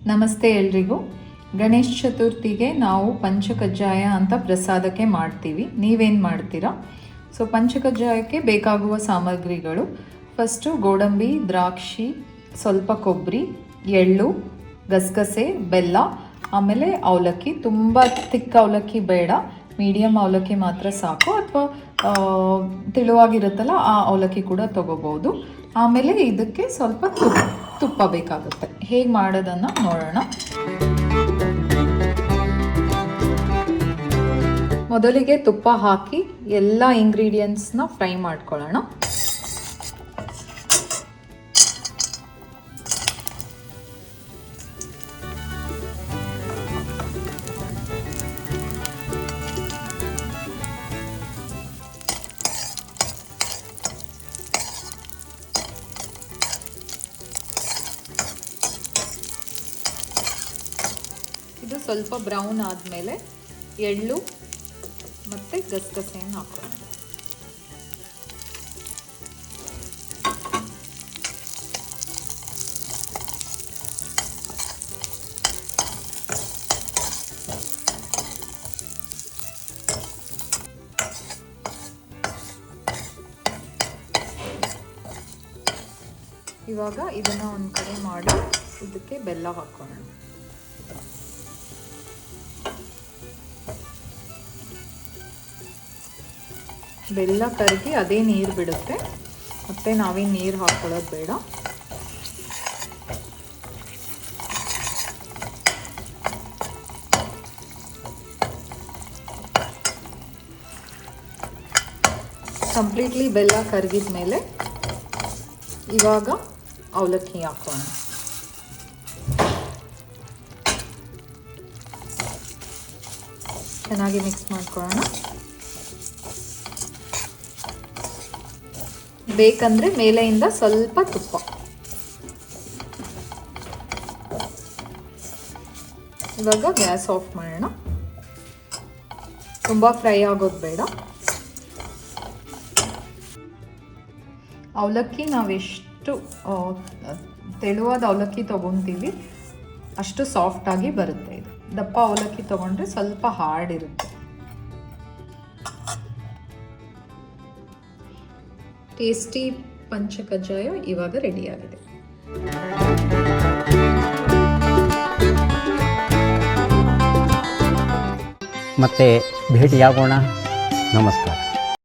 ನಮಸ್ತೆ ಎಲ್ರಿಗೂ. ಗಣೇಶ ಚತುರ್ಥಿಗೆ ನಾವು ಪಂಚಕಜ್ಜಾಯ ಅಂತ ಪ್ರಸಾದಕ್ಕೆ ಮಾಡ್ತೀವಿ. ನೀವೇನು ಮಾಡ್ತೀರಾ? ಸೊ ಪಂಚಕಜ್ಜಾಯಕ್ಕೆ ಬೇಕಾಗುವ ಸಾಮಗ್ರಿಗಳು: ಫಸ್ಟು ಗೋಡಂಬಿ, ದ್ರಾಕ್ಷಿ, ಸ್ವಲ್ಪ ಕೊಬ್ಬರಿ, ಎಳ್ಳು, ಗಸಗಸೆ, ಬೆಲ್ಲ, ಆಮೇಲೆ ಅವಲಕ್ಕಿ. ತುಂಬ ತಿಕ್ಕ ಅವಲಕ್ಕಿ ಬೇಡ, ಮೀಡಿಯಮ್ ಅವಲಕ್ಕಿ ಮಾತ್ರ ಸಾಕು, ಅಥವಾ ತೆಳುವಾಗಿರುತ್ತಲ್ಲ ಆ ಅವಲಕ್ಕಿ ಕೂಡ ತೊಗೋಬೋದು. ಆಮೇಲೆ ಇದಕ್ಕೆ ಸ್ವಲ್ಪ ತುಪ್ಪ ಬೇಕಾಗುತ್ತೆ. ಹೇಗೆ ಮಾಡೋದನ್ನು ನೋಡೋಣ. ಮೊದಲಿಗೆ ತುಪ್ಪ ಹಾಕಿ ಎಲ್ಲ ಇಂಗ್ರೀಡಿಯೆಂಟ್ಸ್ನ ಫ್ರೈ ಮಾಡ್ಕೊಳ್ಳೋಣ. ಇದು ಸ್ವಲ್ಪ ಬ್ರೌನ್ ಆದಮೇಲೆ ಎಳ್ಳು ಮತ್ತು ಗಸಗಸೆಯನ್ನು ಹಾಕೋಣ. ಇವಾಗ ಇದನ್ನು ಒಂದು ಕಡೆ ಮಾಡಿ ಇದಕ್ಕೆ ಬೆಲ್ಲ ಹಾಕೋಣ. ಬೆಲ್ಲ ಕರಗಿ ಅದೇ ನೀರು ಬಿಡುತ್ತೆ, ಮತ್ತು ನಾವೇನು ನೀರು ಹಾಕ್ಕೊಳ್ಳೋದು ಬೇಡ. ಕಂಪ್ಲೀಟ್ಲಿ ಬೆಲ್ಲ ಕರಗಿದ ಮೇಲೆ ಇವಾಗ ಅವಲಕ್ಕಿ ಹಾಕೋಣ. ಚೆನ್ನಾಗಿ ಮಿಕ್ಸ್ ಮಾಡ್ಕೊಳ್ಳೋಣ. ಬೇಕಂದರೆ ಮೇಲೆಯಿಂದ ಸ್ವಲ್ಪ ತುಪ್ಪ. ಇವಾಗ ಗ್ಯಾಸ್ ಆಫ್ ಮಾಡೋಣ. ತುಂಬ ಫ್ರೈ ಆಗೋದು ಬೇಡ. ಅವಲಕ್ಕಿ ನಾವೆಷ್ಟು ತೆಳುವಾದ ಅವಲಕ್ಕಿ ತೊಗೊತೀವಿ ಅಷ್ಟು ಸಾಫ್ಟಾಗಿ ಬರುತ್ತೆ. ಇದು ದಪ್ಪ ಅವಲಕ್ಕಿ ತೊಗೊಂಡ್ರೆ ಸ್ವಲ್ಪ ಹಾರ್ಡ್ ಇರುತ್ತೆ. ಟೇಸ್ಟಿ ಪಂಚಕಜ್ಜಾಯ ಇವಾಗ ರೆಡಿಯಾಗಿದೆ. ಮತ್ತೆ ಭೇಟಿಯಾಗೋಣ. ನಮಸ್ಕಾರ.